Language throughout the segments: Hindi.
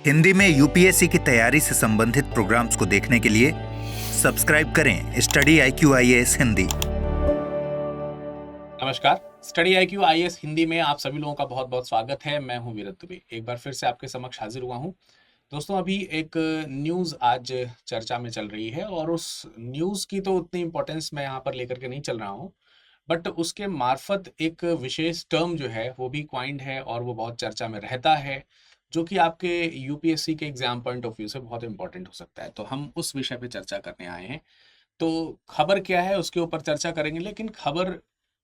हिंदी में यूपीएससी की तैयारी से संबंधित प्रोग्राम्स को देखने के लिए सब्सक्राइब करें स्टडी IQ IAS हिंदी। नमस्कार, स्टडी IQ IAS हिंदी में आप सभी लोगों का बहुत बहुत स्वागत है। मैं हूं वीरत दुबे, एक बार फिर से आपके समक्ष हाजिर हुआ हूं। दोस्तों, अभी एक न्यूज़ आज चर्चा में चल रही है और उस न्यूज़ की तो उतनी इम्पोर्टेंस मैं यहाँ पर लेकर के नहीं चल रहा हूँ, बट उसके मार्फत एक विशेष टर्म जो है वो भी क्वाइंड है और वो बहुत चर्चा में रहता है, जो कि आपके यूपीएससी के एग्जाम पॉइंट ऑफ व्यू से बहुत इंपॉर्टेंट हो सकता है। तो हम उस विषय पे चर्चा करने आए हैं। तो खबर क्या है उसके ऊपर चर्चा करेंगे, लेकिन खबर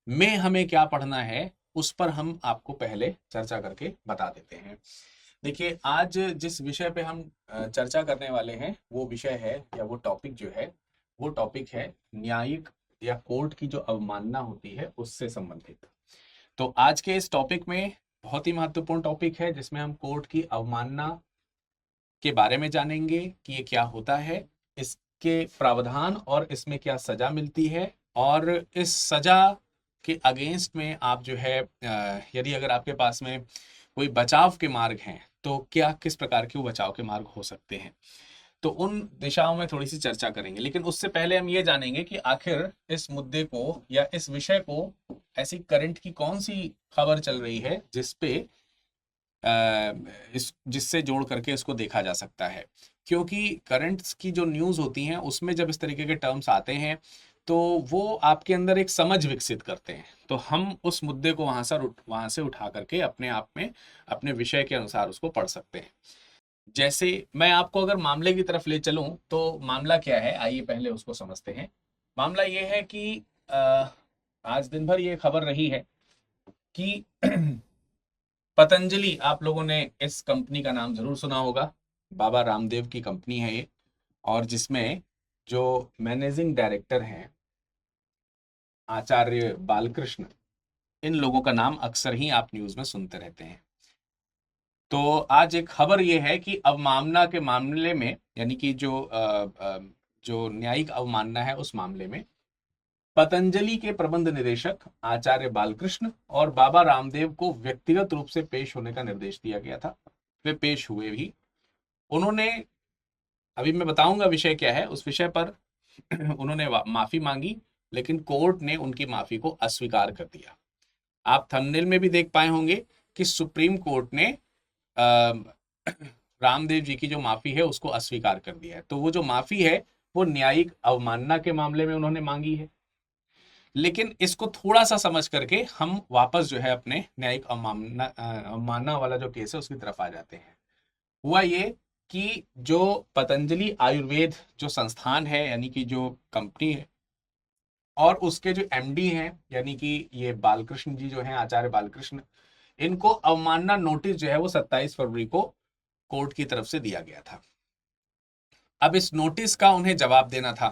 में हमें क्या पढ़ना है उस पर हम आपको पहले चर्चा करके बता देते हैं। देखिए, आज जिस विषय पे हम चर्चा करने वाले हैं वो विषय है या वो टॉपिक जो है वो टॉपिक है न्यायिक या कोर्ट की जो अवमानना होती है उससे संबंधित। तो आज के इस टॉपिक में बहुत ही महत्वपूर्ण टॉपिक है जिसमें हम कोर्ट की अवमानना के बारे में जानेंगे कि ये क्या होता है, इसके प्रावधान और इसमें क्या सजा मिलती है, और इस सजा के अगेंस्ट में आप जो है यदि अगर आपके पास में कोई बचाव के मार्ग हैं तो क्या किस प्रकार के वो बचाव के मार्ग हो सकते हैं। तो उन दिशाओं में थोड़ी सी चर्चा करेंगे, लेकिन उससे पहले हम ये जानेंगे कि आखिर इस मुद्दे को या इस विषय को ऐसी करंट की कौन सी खबर चल रही है जिसपे इस जिससे जोड़ करके इसको देखा जा सकता है। क्योंकि करंट्स की जो न्यूज़ होती हैं उसमें जब इस तरीके के टर्म्स आते हैं तो वो आपके अंदर एक समझ विकसित करते हैं। तो हम उस मुद्दे को वहां से उठा करके अपने आप में अपने विषय के अनुसार उसको पढ़ सकते हैं। जैसे मैं आपको अगर मामले की तरफ ले चलूं तो मामला क्या है, आइए पहले उसको समझते हैं। मामला ये है कि आज दिन भर ये खबर रही है कि पतंजलि, आप लोगों ने इस कंपनी का नाम जरूर सुना होगा। बाबा रामदेव की कंपनी है ये, और जिसमें जो मैनेजिंग डायरेक्टर हैं आचार्य बालकृष्ण, इन लोगों का नाम अक्सर ही आप न्यूज में सुनते रहते हैं। तो आज एक खबर ये है कि अवमानना के मामले में, यानी कि जो न्यायिक अवमानना है उस मामले में पतंजलि के प्रबंध निदेशक आचार्य बालकृष्ण और बाबा रामदेव को व्यक्तिगत रूप से पेश होने का निर्देश दिया गया था। वे पेश हुए भी। उन्होंने, अभी मैं बताऊंगा विषय क्या है, उस विषय पर उन्होंने माफी मांगी, लेकिन कोर्ट ने उनकी माफी को अस्वीकार कर दिया। आप थंबनेल में भी देख पाए होंगे कि सुप्रीम कोर्ट ने रामदेव जी की जो माफी है उसको अस्वीकार कर दिया है। तो वो जो माफी है वो न्यायिक अवमानना के मामले में उन्होंने मांगी है। लेकिन इसको थोड़ा सा समझ करके हम वापस जो है अपने न्यायिक अवमानना वाला जो केस है उसकी तरफ आ जाते हैं। हुआ ये कि जो पतंजलि आयुर्वेद जो संस्थान है, यानी कि जो कंपनी है, और उसके जो MD हैं यानी कि ये बालकृष्ण जी जो हैं, आचार्य बालकृष्ण, इनको अवमानना नोटिस जो है वो 27 फरवरी को कोर्ट की तरफ से दिया गया था। अब इस नोटिस का उन्हें जवाब देना था,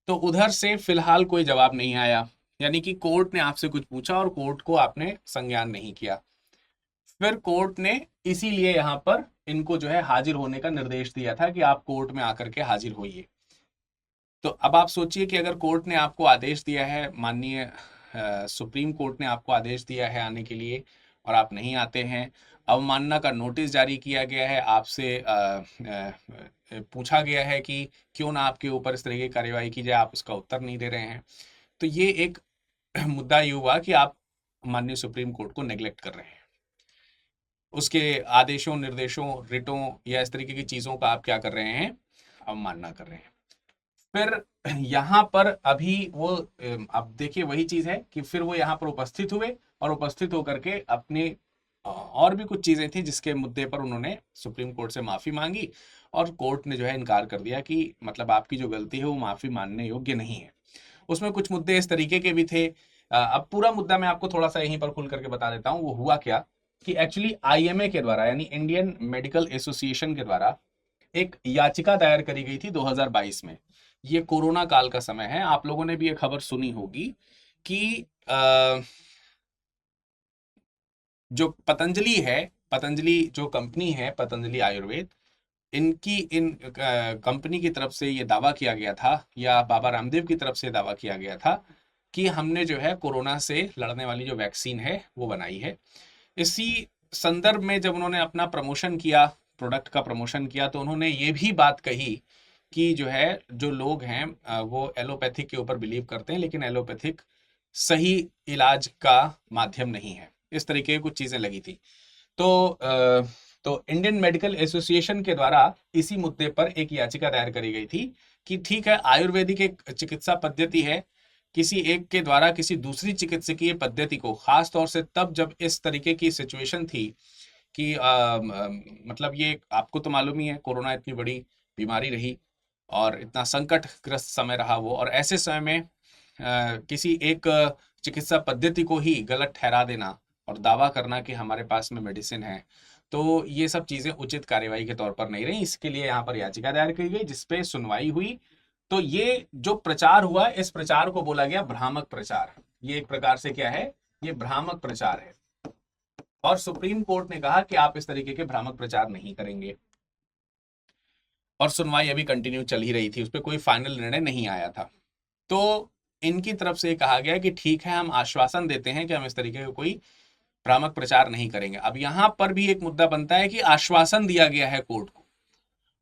तो उधर से फिलहाल कोई जवाब नहीं आया। यानी कि कोर्ट ने आपसे कुछ पूछा और कोर्ट को आपने संज्ञान नहीं किया। फिर कोर्ट ने इसीलिए यहाँ पर इनको जो है हाजिर होने का निर्देश दिया था कि आप कोर्ट में आकर के हाजिर होइए। तो अब आप सोचिए कि अगर कोर्ट ने आपको आदेश दिया है, माननीय सुप्रीम कोर्ट ने आपको आदेश दिया है आने के लिए, और आप नहीं आते हैं, अवमानना का नोटिस जारी किया गया है, आपसे पूछा गया है कि क्यों ना आपके ऊपर इस तरह की कार्यवाही की जाए, आप उसका उत्तर नहीं दे रहे हैं, तो ये एक मुद्दा ये हुआ कि आप माननीय सुप्रीम कोर्ट को नेग्लेक्ट कर रहे हैं। उसके आदेशों, निर्देशों, रिटों या इस तरीके की चीज़ों का आप क्या कर रहे हैं, अवमानना कर रहे हैं। फिर यहाँ पर अभी वो, अब देखिए वही चीज़ है कि फिर वो यहाँ पर उपस्थित हुए और उपस्थित होकर के अपने और भी कुछ चीज़ें थी जिसके मुद्दे पर उन्होंने सुप्रीम कोर्ट से माफ़ी मांगी, और कोर्ट ने जो है इनकार कर दिया कि मतलब आपकी जो गलती है वो माफ़ी मानने योग्य नहीं है। उसमें कुछ मुद्दे इस तरीके के भी थे। अब पूरा मुद्दा मैं आपको थोड़ा सा यहीं पर खुल करके बता देता हूँ। वो हुआ क्या कि एक्चुअली IMA के द्वारा, यानी इंडियन मेडिकल एसोसिएशन के द्वारा एक याचिका दायर करी गई थी 2022 में। ये कोरोना काल का समय है, आप लोगों ने भी ये खबर सुनी होगी कि जो पतंजलि है, पतंजलि जो कंपनी है, पतंजलि आयुर्वेद, इनकी इन कंपनी की तरफ से ये दावा किया गया था, या बाबा रामदेव की तरफ से दावा किया गया था कि हमने जो है कोरोना से लड़ने वाली जो वैक्सीन है वो बनाई है। इसी संदर्भ में जब उन्होंने अपना प्रमोशन किया प्रोडक्ट का प्रमोशन किया तो उन्होंने ये भी बात कही कि जो है जो लोग हैं वो एलोपैथिक के ऊपर बिलीव करते हैं, लेकिन एलोपैथिक सही इलाज का माध्यम नहीं है। इस तरीके की कुछ चीजें लगी थी। तो इंडियन मेडिकल एसोसिएशन के द्वारा इसी मुद्दे पर एक याचिका दायर करी गई थी कि ठीक है, आयुर्वेदिक एक चिकित्सा पद्धति है, किसी एक के द्वारा किसी दूसरी चिकित्सकीय पद्धति को, खास तौर से तब जब इस तरीके की सिचुएशन थी कि मतलब ये आपको तो मालूम ही है, कोरोना इतनी बड़ी बीमारी रही और इतना संकटग्रस्त समय रहा वो, और ऐसे समय में किसी एक चिकित्सा पद्धति को ही गलत ठहरा देना और दावा करना कि हमारे पास में मेडिसिन है, तो ये सब चीजें उचित कार्यवाही के तौर पर नहीं रही। इसके लिए यहाँ पर याचिका दायर की गई जिसपे सुनवाई हुई। तो ये जो प्रचार हुआ, इस प्रचार को बोला गया भ्रामक प्रचार। ये एक प्रकार से क्या है, ये भ्रामक प्रचार है, और सुप्रीम कोर्ट ने कहा कि आप इस तरीके के भ्रामक प्रचार नहीं करेंगे। और सुनवाई अभी कंटिन्यू चल ही रही थी, उस पर कोई फाइनल निर्णय नहीं आया था। तो इनकी तरफ से कहा गया कि ठीक है, हम आश्वासन देते हैं कि हम इस तरीके का कोई भ्रामक प्रचार नहीं करेंगे। अब यहां पर भी एक मुद्दा बनता है कि आश्वासन दिया गया है कोर्ट को,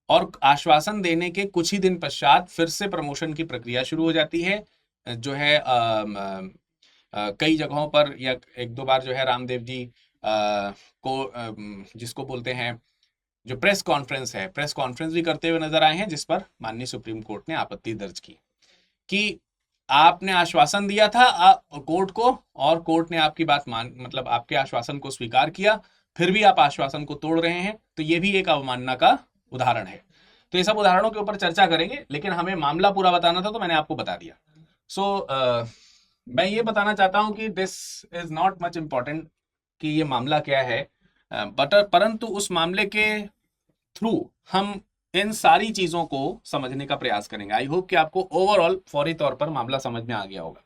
और आश्वासन देने के कुछ ही दिन पश्चात फिर से प्रमोशन की प्रक्रिया शुरू हो जाती है। जो है कई जगहों पर या एक दो बार जो है रामदेव जी जिसको बोलते हैं जो प्रेस कॉन्फ्रेंस है, प्रेस कॉन्फ्रेंस भी करते हुए नजर आए हैं, जिस पर माननीय सुप्रीम कोर्ट ने आपत्ति दर्ज की कि आपने आश्वासन दिया था कोर्ट को, और कोर्ट ने आपकी बात मतलब आपके आश्वासन को स्वीकार किया, फिर भी आप आश्वासन को तोड़ रहे हैं, तो ये भी एक अवमानना का उदाहरण है। तो ये सब उदाहरणों के ऊपर चर्चा करेंगे, लेकिन हमें मामला पूरा बताना था तो मैंने आपको बता दिया। मैं ये बताना चाहता हूं कि this is not much important कि ये मामला क्या है, परंतु उस मामले के थ्रू हम इन सारी चीजों को समझने का प्रयास करेंगे। आई होप कि आपको ओवरऑल फौरी तौर पर मामला समझ में आ गया होगा।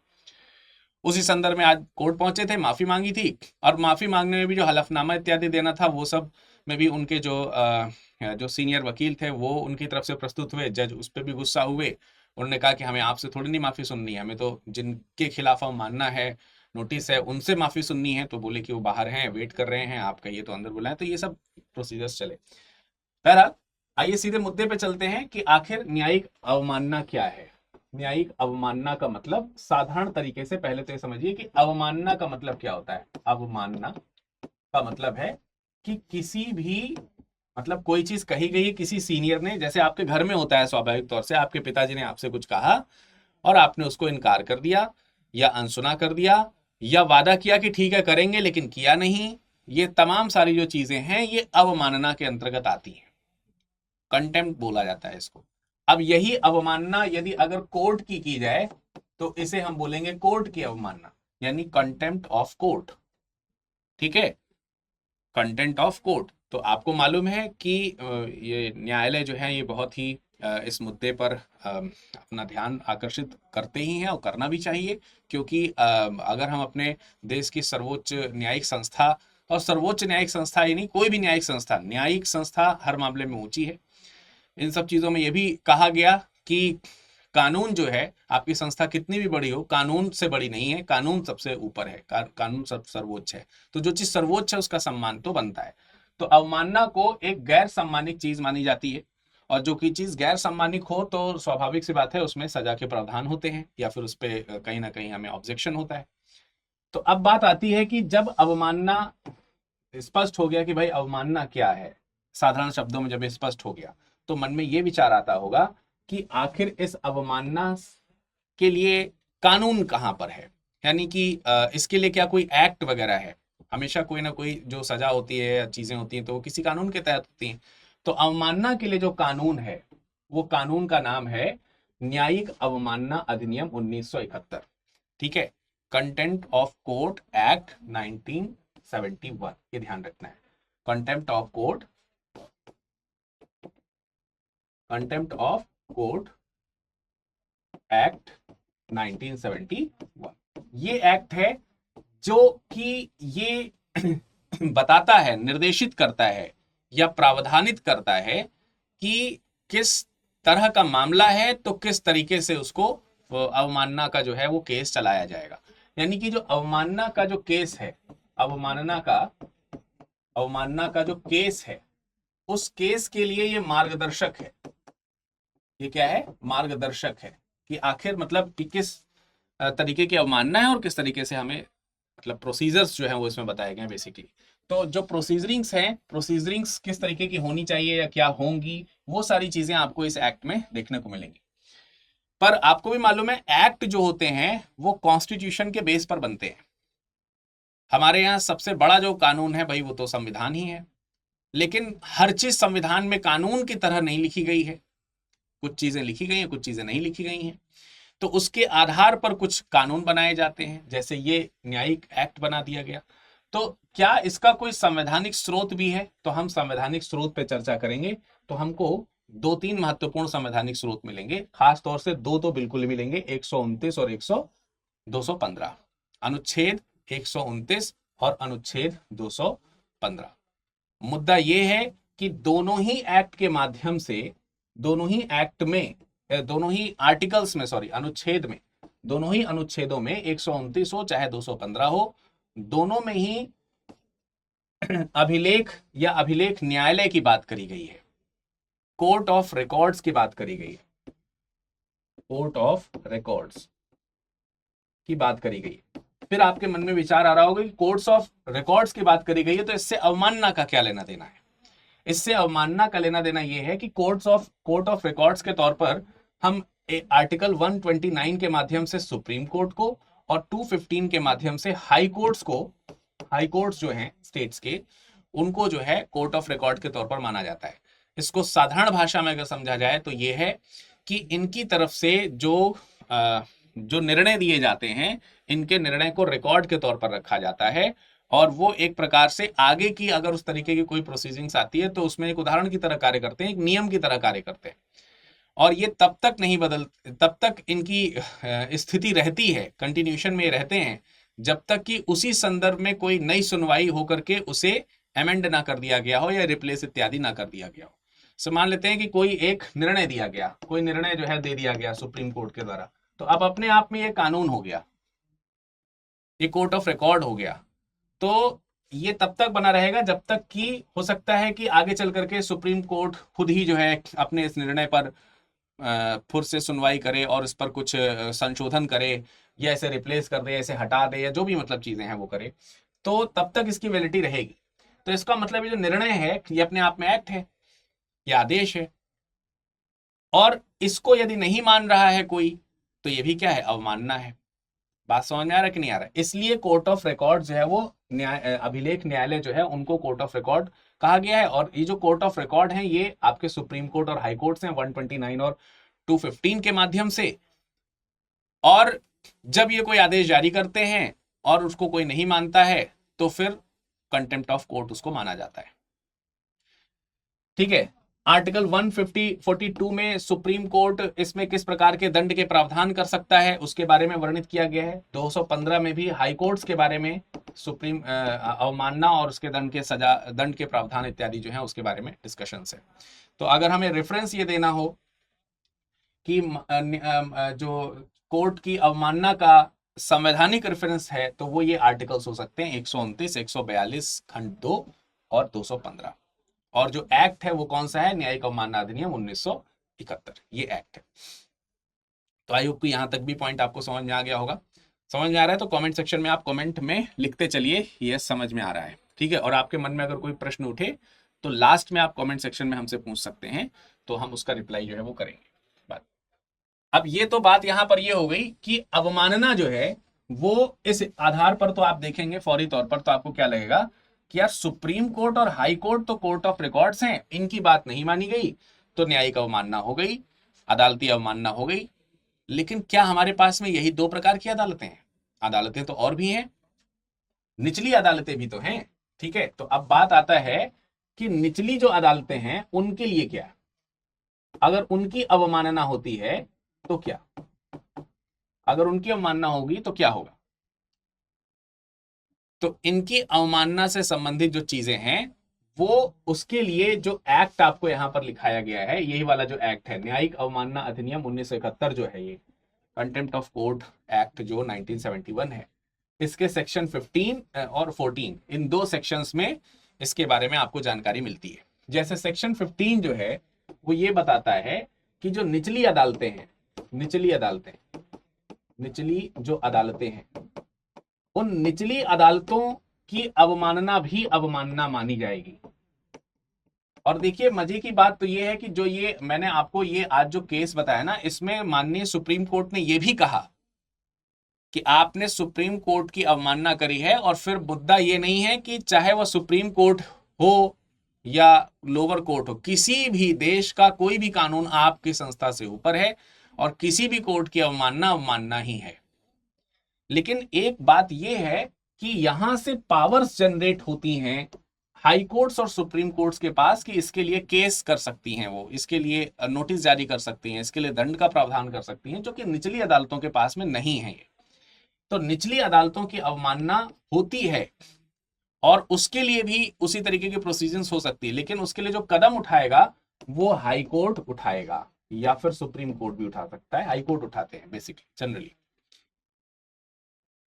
उसी संदर्भ में आज कोर्ट पहुंचे थे, माफी मांगी थी, और माफी मांगने में भी जो हलफनामा इत्यादि देना था वो सब में भी उनके जो सीनियर वकील थे वो उनकी तरफ से प्रस्तुत हुए। जज उस पर भी गुस्सा हुए, उन्होंने कहा कि हमें आपसे थोड़ी नहीं माफी सुननी है, हमें तो जिनके खिलाफ हम मानना है, नोटिस है, उनसे माफी सुननी है। तो बोले कि वो बाहर हैं, वेट कर रहे हैं, आप कहिए तो अंदर बुलाएं। तो ये सब प्रोसीजर्स चले। बहरहाल आइए सीधे मुद्दे पे चलते हैं कि आखिर न्यायिक अवमानना क्या है। न्यायिक अवमानना का मतलब साधारण तरीके से पहले तो ये समझिए कि अवमानना का मतलब क्या होता है। अवमानना का मतलब है कि किसी भी मतलब कोई चीज कही गई है किसी सीनियर ने, जैसे आपके घर में होता है स्वाभाविक तौर से, आपके पिताजी ने आपसे कुछ कहा और आपने उसको इनकार कर दिया या अनसुना कर दिया या वादा किया कि ठीक है करेंगे लेकिन किया नहीं। ये तमाम सारी जो चीजें हैं ये अवमानना के अंतर्गत आती हैं, कंटेम्प्ट बोला जाता है इसको। अब यही अवमानना यदि अगर कोर्ट की जाए तो इसे हम बोलेंगे कोर्ट की अवमानना, यानी कंटेम्प्ट ऑफ कोर्ट। ठीक है, कंटेम्प्ट ऑफ कोर्ट। तो आपको मालूम है कि ये न्यायालय जो है ये बहुत ही इस मुद्दे पर अपना ध्यान आकर्षित करते ही हैं और करना भी चाहिए, क्योंकि अगर हम अपने देश की सर्वोच्च न्यायिक संस्था, और सर्वोच्च न्यायिक संस्था ही नहीं, कोई भी न्यायिक संस्था, न्यायिक संस्था हर मामले में ऊंची है। इन सब चीजों में यह भी कहा गया कि कानून जो है, आपकी संस्था कितनी भी बड़ी हो, कानून से बड़ी नहीं है, कानून सबसे ऊपर है, कानून सब सर्वोच्च है। तो जो चीज सर्वोच्च है उसका सम्मान तो बनता है। तो अवमानना को एक गैर सम्मानिक चीज मानी जाती है, और जो की चीज गैर सम्मानिक हो तो स्वाभाविक सी बात है उसमें सजा के प्रावधान होते हैं या फिर उस पर कहीं ना कहीं हमें ऑब्जेक्शन होता है। तो अब बात आती है कि जब अवमानना स्पष्ट हो गया कि भाई अवमानना क्या है, साधारण शब्दों में जब स्पष्ट हो गया, तो मन में यह विचार आता होगा कि आखिर इस अवमानना के लिए कानून कहां पर है, यानी कि इसके लिए क्या कोई एक्ट वगैरह है। हमेशा कोई ना कोई जो सजा होती है या चीजें होती हैं तो वो किसी कानून के तहत होती हैं। तो अवमानना के लिए जो कानून है वो कानून का नाम है न्यायिक अवमानना अधिनियम 1971। ठीक है, कंटेम्प्ट ऑफ कोर्ट एक्ट 1971, ये ध्यान रखना है। Contempt of court, contempt of court act 1971, ये एक्ट है जो कि ये बताता है, निर्देशित करता है या प्रावधानित करता है कि किस तरह का मामला है तो किस तरीके से उसको अवमानना का जो है वो केस चलाया जाएगा। यानी कि जो अवमानना का जो केस है, अवमानना का जो केस है उस केस के लिए ये मार्गदर्शक है। ये क्या है? मार्गदर्शक है कि आखिर मतलब कि किस तरीके की अवमानना है और किस तरीके से हमें मतलब प्रोसीजर्स जो है वो इसमें बताए गए हैं बेसिकली। तो जो प्रोसीजरिंग्स हैं, प्रोसीजरिंग्स किस तरीके की होनी चाहिए या क्या होंगी, वो सारी चीजें आपको इस एक्ट में देखने को मिलेंगी। पर आपको भी मालूम है एक्ट जो होते हैं वो कॉन्स्टिट्यूशन के बेस पर बनते हैं। हमारे यहाँ सबसे बड़ा जो कानून है भाई वो तो संविधान ही है, लेकिन हर चीज संविधान में कानून की तरह नहीं लिखी गई है। कुछ चीजें लिखी गई हैं, कुछ चीजें नहीं लिखी गई हैं। तो उसके आधार पर कुछ कानून बनाए जाते हैं, जैसे ये न्यायिक एक्ट बना दिया गया। तो क्या इसका कोई संवैधानिक स्रोत भी है? तो हम संवैधानिक स्रोत पे चर्चा करेंगे तो हमको 2-3 महत्वपूर्ण संवैधानिक स्रोत मिलेंगे, खास तौर से दो तो बिल्कुल मिलेंगे, 129 और 215, अनुच्छेद 129 और अनुच्छेद 215। मुद्दा यह है कि दोनों ही एक्ट के माध्यम से, दोनों ही एक्ट में, दोनों ही आर्टिकल्स में, सॉरी अनुच्छेद में, दोनों ही अनुच्छेदों में 129 हो चाहे 215 हो, दोनों में ही अभिलेख या अभिलेख न्यायालय की बात करी गई है, कोर्ट ऑफ रिकॉर्ड्स की बात करी गई है, कोर्ट ऑफ रिकॉर्ड्स की बात करी गई है। फिर आपके मन में विचार आ रहा होगा कि कोर्ट्स ऑफ रिकॉर्ड्स की बात करी गई है तो इससे अवमानना का क्या लेना देना है? इससे अवमानना का लेना देना यह है कि कोर्ट ऑफ रिकॉर्ड्स के तौर पर हम आर्टिकल 129 के माध्यम से सुप्रीम कोर्ट को और 215 के माध्यम से हाई कोर्ट्स को, हाई कोर्ट्स जो हैं स्टेट्स के, उनको जो है कोर्ट ऑफ रिकॉर्ड के तौर पर माना जाता है। इसको साधारण भाषा में अगर समझा जाए तो यह है कि इनकी तरफ से जो निर्णय दिए जाते हैं, इनके निर्णय को रिकॉर्ड के तौर पर रखा जाता है और वो एक प्रकार से आगे की अगर उस तरीके की कोई प्रोसीडिंग्स आती है तो उसमें एक उदाहरण की तरह कार्य करते हैं, एक नियम की तरह कार्य करते हैं। और ये तब तक नहीं तब तक इनकी स्थिति रहती है, कंटिन्यूशन में रहते हैं, जब तक कि उसी संदर्भ में कोई नई सुनवाई होकर के उसे अमेंड ना कर दिया गया हो या रिप्लेस इत्यादि ना कर दिया गया हो। सो मान लेते हैं कि कोई एक निर्णय दिया गया, कोई निर्णय जो है दे दिया गया सुप्रीम कोर्ट के द्वारा, तो अब अपने आप में ये कानून हो गया, ये कोर्ट ऑफ रिकॉर्ड हो गया। तो ये तब तक बना रहेगा जब तक कि हो सकता है कि आगे चल करके सुप्रीम कोर्ट खुद ही जो है अपने इस निर्णय पर फिर से सुनवाई करे और इस पर कुछ संशोधन करे या इसे रिप्लेस कर दे, इसे हटा दे, या जो भी मतलब चीजें हैं वो करे, तो तब तक इसकी वैलिडिटी रहेगी। तो इसका मतलब ये जो निर्णय है ये अपने आप में एक्ट है, ये आदेश है, और इसको यदि नहीं मान रहा है कोई तो ये भी क्या है? अवमानना है। बात समझ में आ रहा है कि नहीं आ रहा है? इसलिए कोर्ट ऑफ रिकॉर्ड जो है वो अभिलेख न्यायालय जो है उनको कोर्ट ऑफ रिकॉर्ड कहा गया है। और ये जो कोर्ट ऑफ रिकॉर्ड हैं ये आपके सुप्रीम कोर्ट और हाई कोर्ट हैं 129 और 215 के माध्यम से। और जब ये कोई आदेश जारी करते हैं और उसको कोई नहीं मानता है तो फिर कंटेम्प्ट ऑफ कोर्ट उसको माना जाता है। ठीक है। आर्टिकल 142 में सुप्रीम कोर्ट इसमें किस प्रकार के दंड के प्रावधान कर सकता है उसके बारे में वर्णित किया गया है। 215 में भी हाई कोर्ट्स के बारे में सुप्रीम अवमानना और उसके दंड के सजा, दंड के प्रावधान इत्यादि जो है उसके बारे में डिस्कशन है। तो अगर हमें रेफरेंस ये देना हो कि जो कोर्ट की अवमानना का संवैधानिक रेफरेंस है तो वो ये आर्टिकल्स हो सकते हैं 129, 142 खंड 2 और 215। और जो एक्ट है वो कौन सा है? न्यायिक अवमानना अधिनियम 1971, ये एक्ट है। तो आई होप कि यहां तक भी पॉइंट आपको समझ में आ गया होगा। समझ में आ रहा है तो कमेंट सेक्शन में आप कमेंट में लिखते चलिए ये समझ में आ रहा है, ठीक है। और आपके मन में अगर कोई प्रश्न उठे तो लास्ट में आप कमेंट सेक्शन में हमसे पूछ सकते हैं, तो हम उसका रिप्लाई जो है वो करेंगे। अब ये तो बात यहां पर ये हो गई कि अवमानना जो है वो इस आधार पर, तो आप देखेंगे फौरी तौर पर तो आपको क्या लगेगा कि यार सुप्रीम कोर्ट और हाई कोर्ट तो कोर्ट ऑफ रिकॉर्ड्स हैं, इनकी बात नहीं मानी गई तो न्यायिक अवमानना हो गई, अदालती अवमानना हो गई। लेकिन क्या हमारे पास में यही दो प्रकार की अदालतें हैं? अदालतें तो और भी हैं, निचली अदालतें भी तो हैं, ठीक है। तो अब बात आता है कि निचली जो अदालतें हैं उनके लिए क्या, अगर उनकी अवमानना होती है तो क्या, अगर उनकी अवमानना होगी तो क्या होगा? तो इनकी अवमानना से संबंधित जो चीजें हैं वो, उसके लिए जो एक्ट आपको यहां पर लिखाया गया है, यही वाला जो एक्ट है न्यायिक अवमानना अधिनियम 1971 जो है, ये कंटेम्प्ट ऑफ कोर्ट एक्ट जो 1971 है, इसके सेक्शन 15 और 14, इन दो सेक्शंस में इसके बारे में आपको जानकारी मिलती है। जैसे सेक्शन 15 जो है वो ये बताता है कि जो निचली अदालतें हैं, निचली जो अदालतें हैं, उन निचली अदालतों की अवमानना भी अवमानना मानी जाएगी। और देखिए मजे की बात तो ये है कि जो ये मैंने आपको ये आज जो केस बताया ना, इसमें माननीय सुप्रीम कोर्ट ने ये भी कहा कि आपने सुप्रीम कोर्ट की अवमानना करी है। और फिर मुद्दा ये नहीं है कि चाहे वह सुप्रीम कोर्ट हो या लोअर कोर्ट हो, किसी भी देश का कोई भी कानून आपकी संस्था से ऊपर है और किसी भी कोर्ट की अवमानना अवमानना ही है। लेकिन एक बात यह है कि यहां से पावर्स जनरेट होती हैं हाई कोर्ट्स और सुप्रीम कोर्ट्स के पास कि इसके लिए केस कर सकती हैं, वो इसके लिए नोटिस जारी कर सकती हैं, इसके लिए दंड का प्रावधान कर सकती हैं, जो कि निचली अदालतों के पास में नहीं है। तो निचली अदालतों की अवमानना होती है और उसके लिए भी उसी तरीके की प्रोसीजर्स हो सकती है, लेकिन उसके लिए जो कदम उठाएगा वो हाई कोर्ट उठाएगा या फिर सुप्रीम कोर्ट भी उठा सकता है। हाई कोर्ट उठाते हैं बेसिकली जनरली।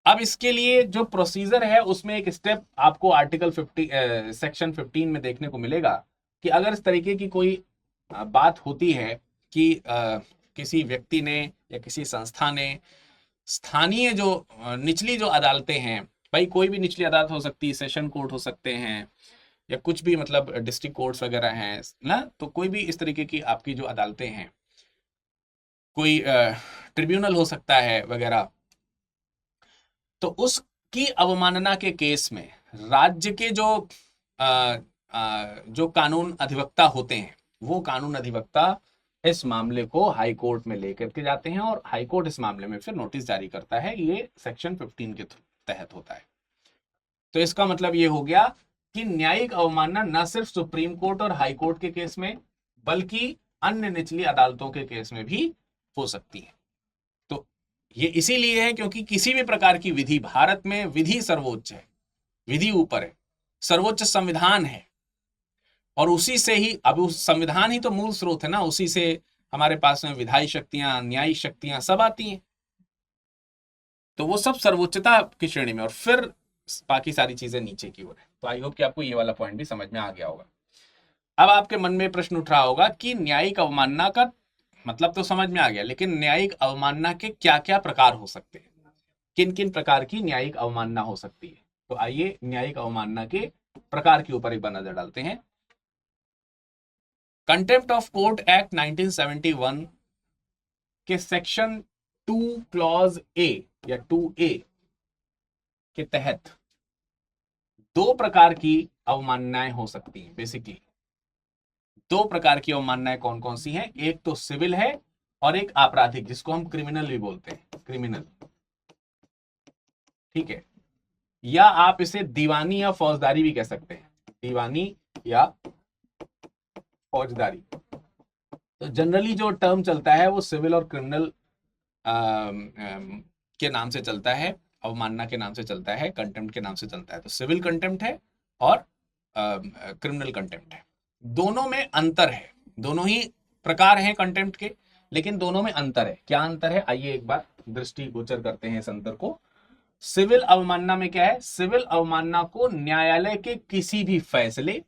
अब इसके लिए जो प्रोसीजर है उसमें एक स्टेप आपको आर्टिकल 50 सेक्शन 15 में देखने को मिलेगा कि अगर इस तरीके की कोई बात होती है कि किसी व्यक्ति ने या किसी संस्था ने स्थानीय जो निचली जो अदालतें हैं, भाई कोई भी निचली अदालत हो सकती है, सेशन कोर्ट हो सकते हैं या कुछ भी मतलब डिस्ट्रिक्ट कोर्ट्स वगैरह हैं ना, तो कोई भी इस तरीके की आपकी जो अदालतें हैं, कोई ट्रिब्यूनल हो सकता है वगैरह, तो उसकी अवमानना के केस में राज्य के जो कानून अधिवक्ता होते हैं, वो कानून अधिवक्ता इस मामले को हाई कोर्ट में लेकर के जाते हैं और हाई कोर्ट इस मामले में फिर नोटिस जारी करता है। ये सेक्शन 15 के तहत होता है। तो इसका मतलब ये हो गया कि न्यायिक अवमानना न सिर्फ सुप्रीम कोर्ट और हाई कोर्ट के केस में बल्कि अन्य निचली अदालतों के केस में भी हो सकती है। तो ये इसीलिए है क्योंकि किसी भी प्रकार की विधि, भारत में विधि सर्वोच्च है, विधि ऊपर है, सर्वोच्च संविधान है और उसी से ही, अब उस संविधान ही तो मूल स्रोत है ना, उसी से हमारे पास में विधायी शक्तियां, न्यायिक शक्तियां सब आती हैं। तो वो सब सर्वोच्चता की श्रेणी में और फिर बाकी सारी चीजें नीचे की ओर है। तो आई होप कि आपको ये वाला पॉइंट भी समझ में आ गया होगा। अब आपके मन में प्रश्न उठ रहा होगा कि न्यायिक अवमानना का मतलब तो समझ में आ गया, लेकिन न्यायिक अवमानना के क्या क्या प्रकार हो सकते हैं, किन किन प्रकार की न्यायिक अवमानना हो सकती है। तो आइए न्यायिक अवमानना के प्रकार के ऊपर एक बार नजर डालते हैं। कंटेम्प्ट ऑफ कोर्ट एक्ट 1971 के सेक्शन 2 क्लॉज ए या 2A के तहत दो प्रकार की अवमाननाएं हो सकती हैं। बेसिकली दो प्रकार की अवमाननाएं कौन कौन सी हैं? एक तो सिविल है और एक आपराधिक, जिसको हम क्रिमिनल भी बोलते हैं, क्रिमिनल, ठीक है, या आप इसे दीवानी या फौजदारी भी कह सकते हैं, दीवानी या फौजदारी। तो जनरली जो टर्म चलता है वो सिविल और क्रिमिनल के नाम से चलता है, अवमानना के नाम से चलता है, कंटेम्प्ट के नाम से चलता है। तो सिविल कंटेम्प्ट है और क्रिमिनल कंटेम्प्ट है। दोनों में अंतर है, दोनों ही प्रकार हैं कंटेम्प्ट के, लेकिन दोनों में अंतर है। क्या अंतर है, आइए एक बार दृष्टिगोचर करते हैं इस अंतर को। सिविल अवमानना में क्या है? सिविल अवमानना को न्यायालय के किसी भी फैसले,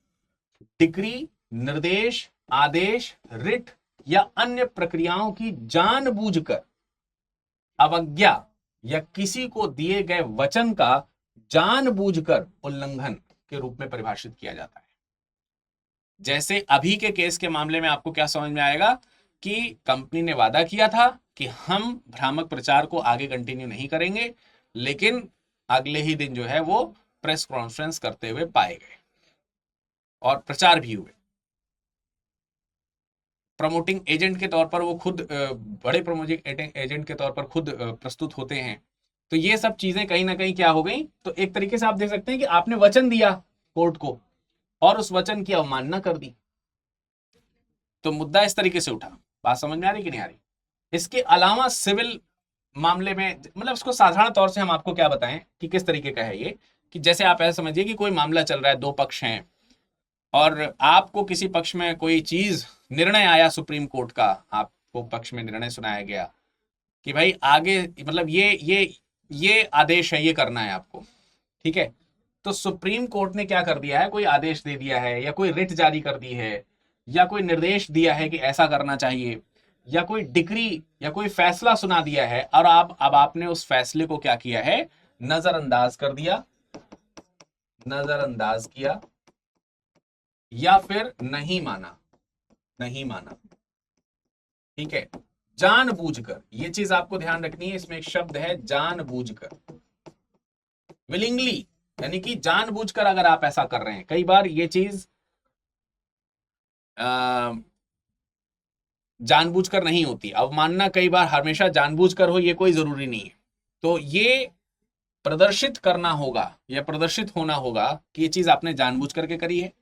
डिक्री, निर्देश, आदेश, रिट या अन्य प्रक्रियाओं की जानबूझकर अवज्ञा या किसी को दिए गए वचन का जानबूझकर उल्लंघन के रूप में परिभाषित किया जाता है। जैसे अभी के केस के मामले में आपको क्या समझ में आएगा कि कंपनी ने वादा किया था कि हम भ्रामक प्रचार को आगे कंटिन्यू नहीं करेंगे, लेकिन अगले ही दिन जो है वो प्रेस कॉन्फ्रेंस करते हुए पाए गए और प्रचार भी हुए। प्रमोटिंग एजेंट के तौर पर वो खुद, बड़े प्रमोटिंग एजेंट के तौर पर खुद प्रस्तुत होते हैं। तो ये सब चीजें कहीं ना कहीं क्या हो गई, तो एक तरीके से आप देख सकते हैं कि आपने वचन दिया कोर्ट को और उस वचन की अवमानना कर दी। तो मुद्दा इस तरीके से उठा। बात समझ में आ रही कि नहीं आ रही? इसके अलावा सिविल मामले में, मतलब इसको साधारण तौर से हम आपको क्या बताएं कि किस तरीके का है ये, कि जैसे आप ऐसा समझिए कि कोई मामला चल रहा है, दो पक्ष हैं और आपको किसी पक्ष में कोई चीज, निर्णय आया सुप्रीम कोर्ट का, आपको पक्ष में निर्णय सुनाया गया कि भाई आगे मतलब ये आदेश है, ये करना है आपको, ठीक है। तो सुप्रीम कोर्ट ने क्या कर दिया है, कोई आदेश दे दिया है या कोई रिट जारी कर दी है या कोई निर्देश दिया है कि ऐसा करना चाहिए या कोई डिक्री या कोई फैसला सुना दिया है, और अब आपने उस फैसले को क्या किया है, नजरअंदाज कर दिया, नजरअंदाज किया या फिर नहीं माना, नहीं माना। ठीक है, जानबूझकर, ये चीज आपको ध्यान रखनी है, इसमें एक शब्द है जानबूझकर, विलिंगली, यानी कि जानबूझकर अगर आप ऐसा कर रहे हैं। कई बार ये चीज जानबूझकर नहीं होती, अवमानना कई बार हमेशा जानबूझकर हो, ये कोई जरूरी नहीं है। तो ये प्रदर्शित करना होगा या प्रदर्शित होना होगा कि ये चीज आपने जानबूझ करके करी है,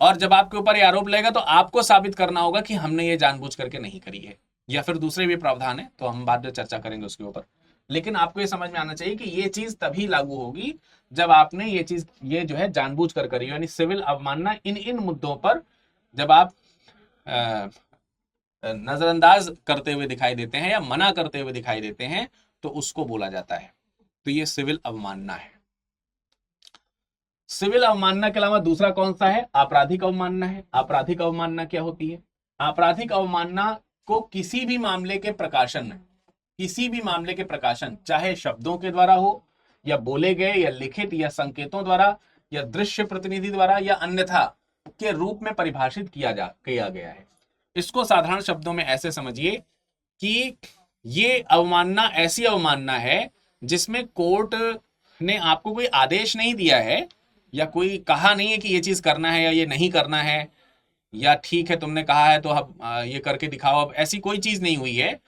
और जब आपके ऊपर ये आरोप लगेगा तो आपको साबित करना होगा कि हमने ये जानबूझ करके नहीं करी है, या फिर दूसरे भी प्रावधान है, तो हम बाद में चर्चा करेंगे उसके ऊपर। लेकिन आपको ये समझ में आना चाहिए कि ये चीज तभी लागू होगी जब आपने ये चीज, ये जो है जानबूझ कर करी, यानी सिविल अवमानना इन मुद्दों पर जब आप नजरअंदाज करते हुए दिखाई देते हैं या मना करते हुए दिखाई देते हैं, तो उसको बोला जाता है। तो ये सिविल अवमानना है। सिविल अवमानना के अलावा दूसरा कौन सा है, आपराधिक अवमानना है। आपराधिक अवमानना क्या होती है, आपराधिक अवमानना को किसी भी मामले के प्रकाशन, किसी भी मामले के प्रकाशन, चाहे शब्दों के द्वारा हो या बोले गए या लिखित या संकेतों द्वारा या दृश्य प्रतिनिधि द्वारा या अन्यथा के रूप में परिभाषित किया गया है। इसको साधारण शब्दों में ऐसे समझिए कि ये अवमानना ऐसी अवमानना है जिसमें कोर्ट ने आपको कोई आदेश नहीं दिया है या कोई कहा नहीं है कि ये चीज करना है या ये नहीं करना है, या ठीक है तुमने कहा है तो अब ये करके दिखाओ, अब ऐसी कोई चीज नहीं हुई है।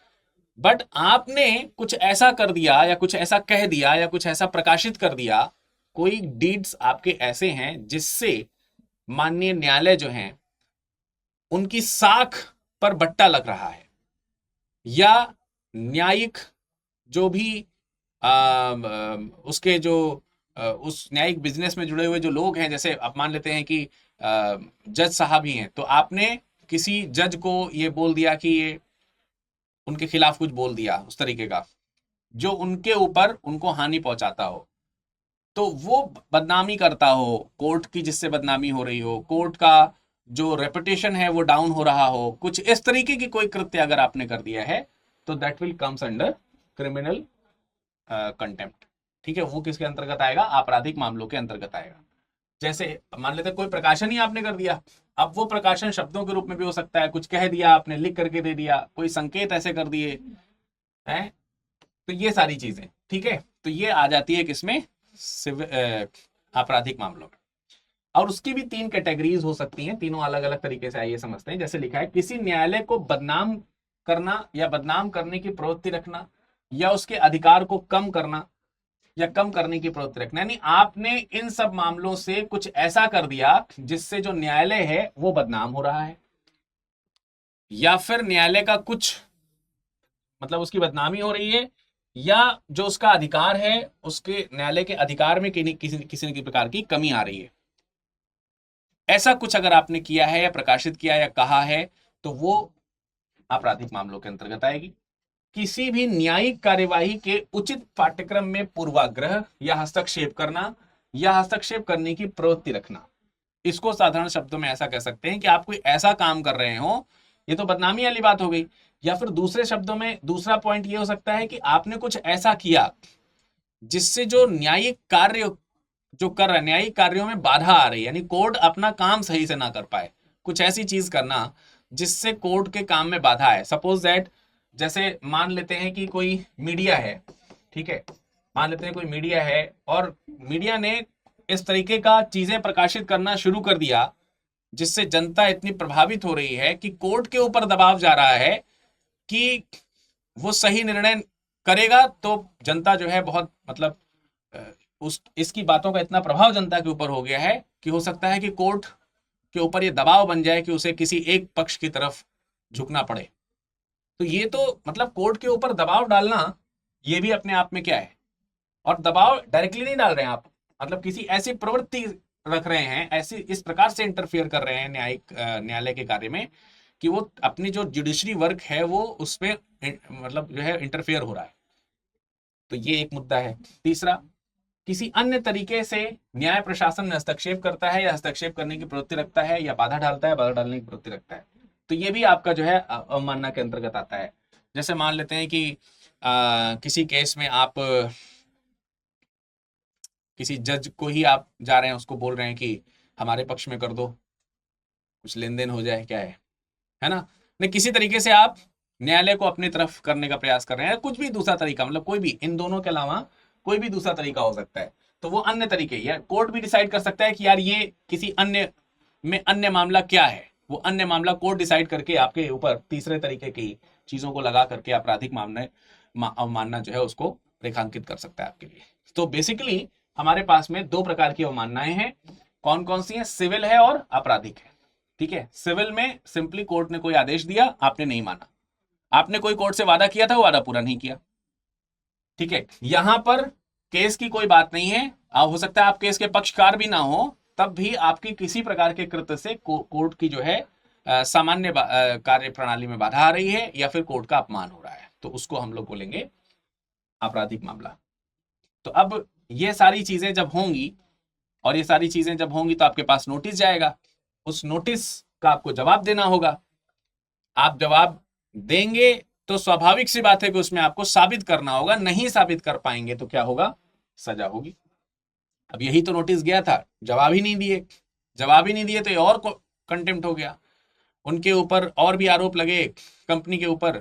बट आपने कुछ ऐसा कर दिया या कुछ ऐसा कह दिया या कुछ ऐसा प्रकाशित कर दिया, कोई डीड्स आपके ऐसे हैं जिससे माननीय न्यायालय जो हैं उनकी साख पर बट्टा लग रहा है, या न्यायिक जो भी उसके जो उस न्यायिक बिजनेस में जुड़े हुए जो लोग हैं, जैसे आप मान लेते हैं कि जज साहब ही हैं, तो आपने किसी जज को ये बोल दिया कि ये उनके खिलाफ कुछ बोल दिया उस तरीके का जो उनके ऊपर उनको हानि पहुंचाता हो, तो वो बदनामी करता हो कोर्ट की, जिससे बदनामी हो रही हो, कोर्ट का जो रेपुटेशन है वो डाउन हो रहा हो, कुछ इस तरीके की कोई कृत्य अगर आपने कर दिया है तो that will comes under criminal contempt. ठीक है, वो किसके अंतर्गत आएगा, आपराधिक मामलों के अंतर्गत आएगा। जैसे मान लेते कोई प्रकाशन ही आपने कर दिया, अब वो प्रकाशन शब्दों के रूप में भी हो सकता है, कुछ कह दिया आपने, लिख करके दे दिया, कोई संकेत ऐसे कर दिए हैं, तो ये सारी चीजें, ठीक है, तो ये आ जाती है किसमें, आपराधिक मामलों में। और उसकी भी 3 कैटेगरीज हो सकती हैं, तीनों अलग अलग तरीके से आइए समझते हैं। जैसे लिखा है, किसी न्यायालय को बदनाम करना या बदनाम करने की प्रवृत्ति रखना या उसके अधिकार को कम करना या कम करने की प्रवृत्ति रखना, यानी आपने इन सब मामलों से कुछ ऐसा कर दिया जिससे जो न्यायालय है वो बदनाम हो रहा है, या फिर न्यायालय का कुछ मतलब उसकी बदनामी हो रही है, या जो उसका अधिकार है उसके न्यायालय के अधिकार में किसी न प्रकार की कमी आ रही है। ऐसा कुछ अगर आपने किया है या प्रकाशित किया या कहा है तो वो आपराधिक मामलों के अंतर्गत आएगी। किसी भी न्यायिक कार्यवाही के उचित पाठ्यक्रम में पूर्वाग्रह या हस्तक्षेप करना या हस्तक्षेप करने की प्रवृत्ति रखना, इसको साधारण शब्दों में ऐसा कह सकते हैं कि आप कोई ऐसा काम कर रहे हो, ये तो बदनामी वाली बात हो गई, या फिर दूसरे शब्दों में दूसरा पॉइंट ये हो सकता है कि आपने कुछ ऐसा किया जिससे जो न्यायिक कार्य जो कर रहा है, न्यायिक कार्यों में बाधा आ रही है, यानी कोर्ट अपना काम सही से ना कर पाए, कुछ ऐसी चीज करना जिससे कोर्ट के काम में बाधा है। सपोज दैट, जैसे मान लेते हैं कि कोई मीडिया है, ठीक है, मान लेते हैं कोई मीडिया है और मीडिया ने इस तरीके का चीजें प्रकाशित करना शुरू कर दिया जिससे जनता इतनी प्रभावित हो रही है कि कोर्ट के ऊपर दबाव जा रहा है कि वो सही निर्णय करेगा, तो जनता जो है बहुत मतलब इसकी बातों का इतना प्रभाव जनता के ऊपर हो गया है कि हो सकता है कि कोर्ट के ऊपर ये दबाव बन जाए कि उसे किसी एक पक्ष की तरफ झुकना पड़े। तो ये तो मतलब कोर्ट के ऊपर दबाव डालना ये भी अपने आप में क्या है, और दबाव डायरेक्टली नहीं डाल रहे हैं आप, मतलब किसी ऐसी प्रवृत्ति रख रहे हैं, ऐसी इस प्रकार से इंटरफेयर कर रहे हैं न्यायालय के कार्य में कि वो अपनी जो जुडिशरी वर्क है वो उसमें मतलब जो है इंटरफेयर हो रहा है। तो ये एक मुद्दा है। तीसरा, किसी अन्य तरीके से न्याय प्रशासन में हस्तक्षेप करता है या हस्तक्षेप करने की प्रवृत्ति रखता है या बाधा डालता है, बाधा डालने की प्रवृत्ति रखता है, तो ये भी आपका जो है अवमानना के अंतर्गत आता है। जैसे मान लेते हैं कि किसी केस में आप किसी जज को ही आप जा रहे हैं, उसको बोल रहे हैं कि हमारे पक्ष में कर दो, कुछ लेन देन हो जाए, क्या है ना, नहीं किसी तरीके से आप न्यायालय को अपनी तरफ करने का प्रयास कर रहे हैं, कुछ भी दूसरा तरीका, मतलब कोई भी इन दोनों के अलावा कोई भी दूसरा तरीका हो सकता है, तो वो अन्य तरीके, या कोर्ट भी डिसाइड कर सकता है कि यार ये किसी अन्य में अन्य मामला क्या है, वो अन्य मामला कोर्ट डिसाइड करके आपके ऊपर तीसरे तरीके की चीजों को लगा करके आपराधिक मामले अवमानना जो है उसको रेखांकित कर सकता है आपके लिए। तो बेसिकली हमारे पास में दो प्रकार की अवमाननाएं हैं। कौन कौन सी हैं? सिविल है और आपराधिक है। ठीक है, सिविल में सिंपली कोर्ट ने कोई आदेश दिया, आपने नहीं माना, आपने कोई कोर्ट से वादा किया था, वो वादा पूरा नहीं किया। ठीक है, यहां पर केस की कोई बात नहीं है, हो सकता है आप केस के पक्षकार भी ना हो, तब भी आपकी किसी प्रकार के कृत्य से कोर्ट की जो है सामान्य कार्य प्रणाली में बाधा आ रही है या फिर कोर्ट का अपमान हो रहा है, तो उसको हम लोग बोलेंगे आपराधिक मामला। तो अब ये सारी चीजें जब होंगी, और ये सारी चीजें जब होंगी तो आपके पास नोटिस जाएगा, उस नोटिस का आपको जवाब देना होगा। आप जवाब देंगे तो स्वाभाविक सी बात है कि उसमें आपको साबित करना होगा, नहीं साबित कर पाएंगे तो क्या होगा? सजा होगी। अब यही तो नोटिस गया था, जवाब ही नहीं दिए, जवाब ही नहीं दिए तो ये और कंटेम्प्ट हो गया। उनके ऊपर और भी आरोप लगे कंपनी के ऊपर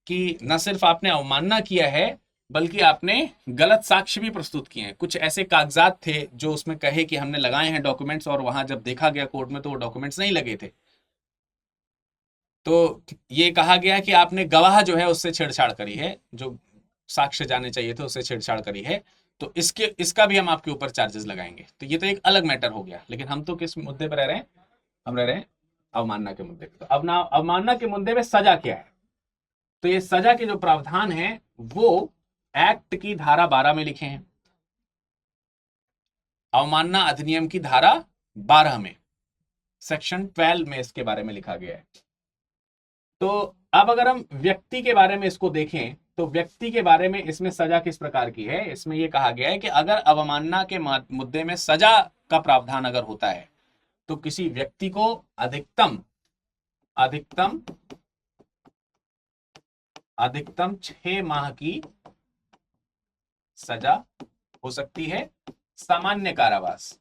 कि न सिर्फ आपने अवमानना किया है बल्कि आपने गलत साक्ष्य भी प्रस्तुत किए हैं। कुछ ऐसे कागजात थे जो उसमें कहे कि हमने लगाए हैं डॉक्यूमेंट्स, और वहां जब देखा गया कोर्ट में तो वो डॉक्यूमेंट्स नहीं लगे थे। तो ये कहा गया कि आपने गवाह जो है उससे छेड़छाड़ करी है, जो साक्ष्य जाने चाहिए थे उससे छेड़छाड़ करी है, तो इसका भी हम आपके ऊपर चार्जेस लगाएंगे। तो ये तो एक अलग मैटर हो गया, लेकिन हम तो किस मुद्दे पर रह रहे हैं? हम रह रहे हैं अवमानना के मुद्दे पे। तो अब ना अवमानना के मुद्दे में सजा क्या है? तो ये सजा के जो प्रावधान है वो एक्ट की धारा 12 में लिखे हैं, अवमानना अधिनियम की धारा 12 में, सेक्शन 12 में इसके बारे में लिखा गया है। तो अब अगर हम व्यक्ति के बारे में इसको देखें तो व्यक्ति के बारे में इसमें सजा किस प्रकार की है? इसमें यह कहा गया है कि अगर अवमानना के मुद्दे में सजा का प्रावधान अगर होता है तो किसी व्यक्ति को अधिकतम 6 माह की सजा हो सकती है, सामान्य कारावास,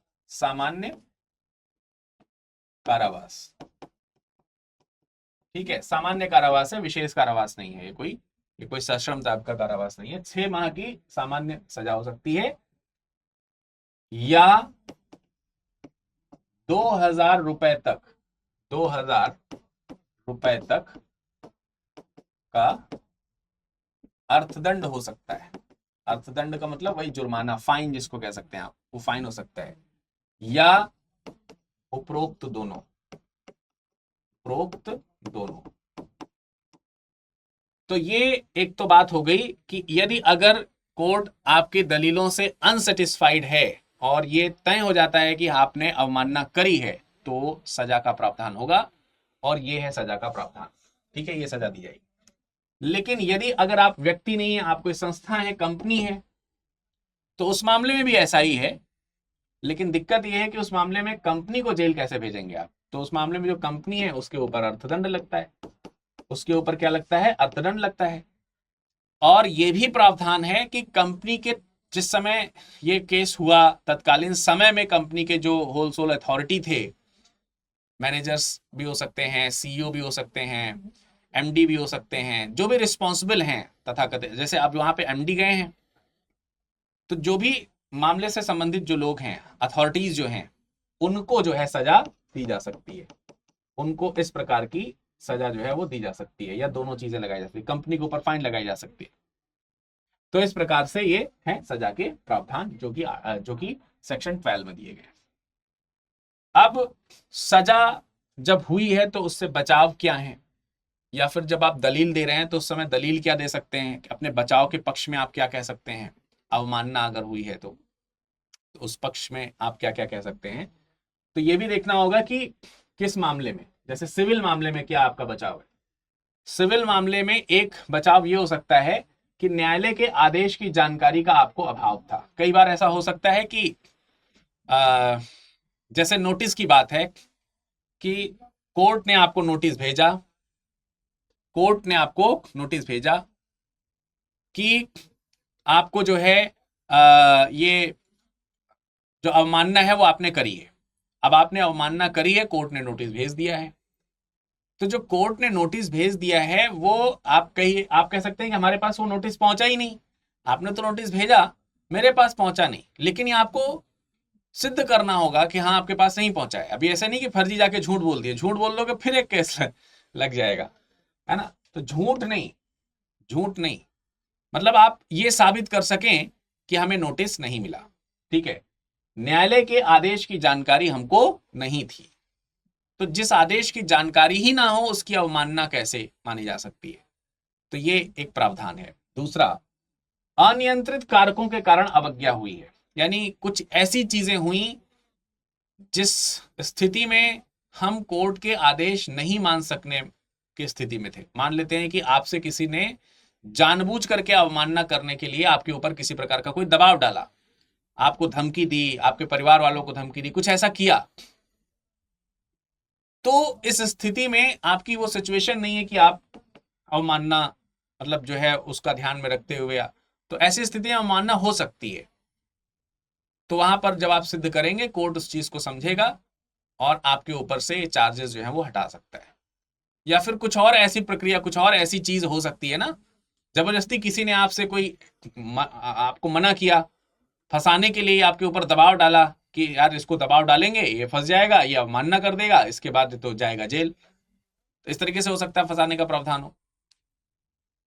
ठीक है, सामान्य कारावास है, विशेष कारावास नहीं है, ये कोई सश्रम टाइप का कारावास नहीं है। 6 माह की सामान्य सजा हो सकती है, या 2000 रुपए तक का अर्थदंड हो सकता है। अर्थदंड का मतलब वही जुर्माना, फाइन जिसको कह सकते हैं आप, वो फाइन हो सकता है, या उपरोक्त दोनों। तो ये एक तो बात हो गई कि यदि अगर कोर्ट आपकी दलीलों से अनसेटिस्फाइड है और ये तय हो जाता है कि आपने अवमानना करी है तो सजा का प्रावधान होगा, और ये है सजा का प्रावधान। ठीक है, ये सजा दी जाएगी। लेकिन यदि अगर आप व्यक्ति नहीं है, आप कोई संस्था है, कंपनी है, तो उस मामले में भी ऐसा ही है, लेकिन दिक्कत यह है कि उस मामले में कंपनी को जेल कैसे भेजेंगे आप? तो उस मामले में जो कंपनी है उसके ऊपर अर्थदंड लगता है, उसके ऊपर क्या लगता है? अर्थदंड लगता है। और यह भी प्रावधान है कि कंपनी के जिस समय ये केस हुआ तत्कालीन समय में कंपनी के जो होलसेल अथॉरिटी थे, मैनेजर्स भी हो सकते हैं, सीईओ भी हो सकते हैं, एमडी भी हो सकते हैं, जो भी रिस्पॉन्सिबल हैं तथाकथित, जैसे आप वहां पे एमडी गए हैं, तो जो भी मामले से संबंधित जो लोग हैं, अथॉरिटीज जो हैं, उनको जो है सजा दी जा सकती है, उनको इस प्रकार की सजा जो है वो दी जा सकती है, या दोनों चीजें लगाई जा सकती है, कंपनी के ऊपर फाइन लगाई जा सकती है। तो इस प्रकार से ये है सजा के प्रावधान जो कि सेक्शन 12 में दिए गए। अब सजा जब हुई है तो उससे बचाव क्या है, या फिर जब आप दलील दे रहे हैं तो उस समय दलील क्या दे सकते हैं, अपने बचाव के पक्ष में आप क्या कह सकते हैं? अवमानना अगर हुई है तो उस पक्ष में आप क्या क्या कह सकते हैं? तो ये भी देखना होगा कि किस मामले में, जैसे सिविल मामले में क्या आपका बचाव है। सिविल मामले में एक बचाव ये हो सकता है कि न्यायालय के आदेश की जानकारी का आपको अभाव था। कई बार ऐसा हो सकता है कि जैसे नोटिस की बात है कि कोर्ट ने आपको नोटिस भेजा, कोर्ट ने आपको नोटिस भेजा कि आपको जो है ये जो अवमानना है वो आपने करी है। अब आपने अवमानना करी है, कोर्ट ने नोटिस भेज दिया है। तो जो कोर्ट ने नोटिस भेज दिया है वो आप कह सकते हैं कि हमारे पास वो नोटिस पहुंचा ही नहीं। आपने तो नोटिस भेजा, मेरे पास पहुंचा नहीं, लेकिन ये आपको सिद्ध करना होगा कि हाँ आपके पास नहीं पहुंचा है। अभी ऐसा नहीं कि फर्जी जाके झूठ बोल दिए, झूठ बोल दोगे फिर एक केस लग जाएगा, है ना। तो झूठ नहीं, झूठ नहीं, मतलब आप ये साबित कर सकें कि हमें नोटिस नहीं मिला, ठीक है, न्यायालय के आदेश की जानकारी हमको नहीं थी। तो जिस आदेश की जानकारी ही ना हो उसकी अवमानना कैसे मानी जा सकती है? तो ये एक प्रावधान है। दूसरा, अनियंत्रित कारकों के कारण अवज्ञा हुई है, यानी कुछ ऐसी चीजें हुई जिस स्थिति में हम कोर्ट के आदेश नहीं मान सकने की स्थिति में थे। मान लेते हैं कि आपसे किसी ने जानबूझ करके अवमानना करने के लिए आपके ऊपर किसी प्रकार का कोई दबाव डाला, आपको धमकी दी, आपके परिवार वालों को धमकी दी, कुछ ऐसा किया। तो इस स्थिति में आपकी वो सिचुएशन नहीं है कि आप अवमानना मतलब जो है उसका ध्यान में रखते हुए, तो ऐसी स्थिति में अवमानना हो सकती है। तो वहां पर जब आप सिद्ध करेंगे, कोर्ट उस चीज को समझेगा और आपके ऊपर से चार्जेस जो है वो हटा सकता है। या फिर कुछ और ऐसी प्रक्रिया, कुछ और ऐसी चीज हो सकती है ना, जबरदस्ती किसी ने आपसे कोई आपको मना किया, फंसाने के लिए आपके ऊपर दबाव डाला कि यार इसको दबाव डालेंगे, ये फंस जाएगा, ये अवमानना कर देगा, इसके बाद तो जाएगा जेल। तो इस तरीके से हो सकता है फंसाने का प्रावधान हो।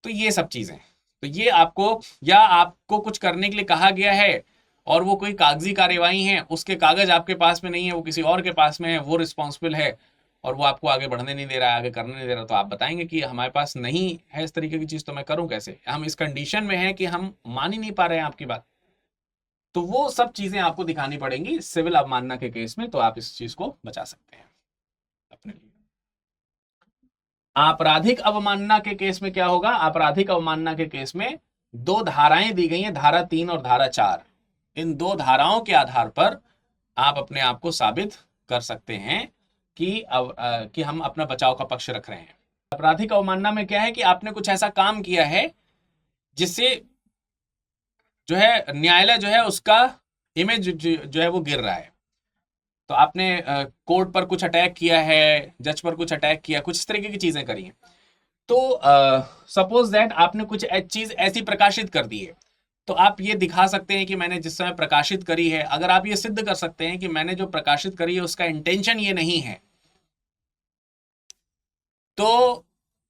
तो ये सब चीजें, तो ये आपको, या आपको कुछ करने के लिए कहा गया है और वो कोई कागजी कार्यवाही है, उसके कागज आपके पास में नहीं है, वो किसी और के पास में है, वो रिस्पॉन्सिबल है और वो आपको आगे बढ़ने नहीं दे रहा है, आगे करने नहीं दे रहा, तो आप बताएंगे कि हमारे पास नहीं है इस तरीके की चीज, तो मैं करूं कैसे? हम इस कंडीशन में हैं कि हम मान ही नहीं पा रहे हैं आपकी बात। तो वो सब चीजें आपको दिखानी पड़ेंगी सिविल अवमानना के केस में, तो आप इस चीज को बचा सकते हैं अपने लिए। आपराधिक अवमानना के केस में क्या होगा? आपराधिक अवमानना के केस में दो धाराएं दी गई हैं, धारा 3 और धारा 4। इन दो धाराओं के आधार पर आप अपने आप को साबित कर सकते हैं कि हम अपना बचाव का पक्ष रख रहे हैं। आपराधिक अवमानना में क्या है कि आपने कुछ ऐसा काम किया है जिससे जो है न्यायालय जो है उसका इमेज जो है वो गिर रहा है। तो आपने कोर्ट पर कुछ अटैक किया है, जज पर कुछ अटैक किया, कुछ इस तरीके की चीजें करी हैं। तो सपोज दैट आपने कुछ चीज ऐसी प्रकाशित कर दी है, तो आप ये दिखा सकते हैं कि मैंने जिस समय प्रकाशित करी है, अगर आप ये सिद्ध कर सकते हैं कि मैंने जो प्रकाशित करी है उसका इंटेंशन ये नहीं है, तो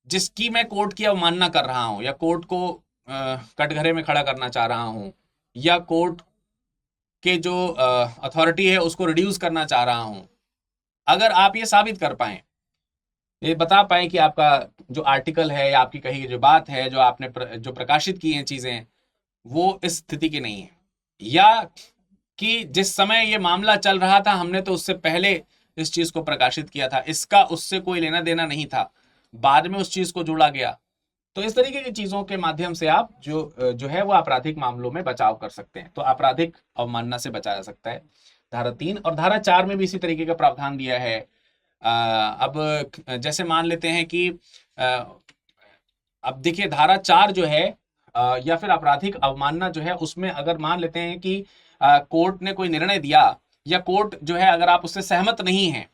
जिसकी मैं कोर्ट की अवमानना कर रहा हूं, या कोर्ट को कटघरे में खड़ा करना चाह रहा हूं, या कोर्ट के जो अथॉरिटी है उसको रिड्यूस करना चाह रहा हूं, अगर आप ये साबित कर पाए, ये बता पाए कि आपका जो आर्टिकल है या आपकी कही जो बात है, जो आपने जो प्रकाशित की हैं चीजें, वो इस स्थिति की नहीं है, या कि जिस समय ये मामला चल रहा था हमने तो उससे पहले इस चीज को प्रकाशित किया था, इसका उससे कोई लेना देना नहीं था, बाद में उस चीज को जोड़ा गया। तो इस तरीके की चीजों के माध्यम से आप जो है वो आपराधिक मामलों में बचाव कर सकते हैं। तो आपराधिक अवमानना से बचा जा सकता है धारा 3। और धारा 4 में भी इसी तरीके का प्रावधान दिया है। अब जैसे मान लेते हैं कि अब देखिए धारा 4 जो है या फिर आपराधिक अवमानना जो है, उसमें अगर मान लेते हैं कि कोर्ट ने कोई निर्णय दिया, या कोर्ट जो है अगर आप उससे सहमत नहीं हैं,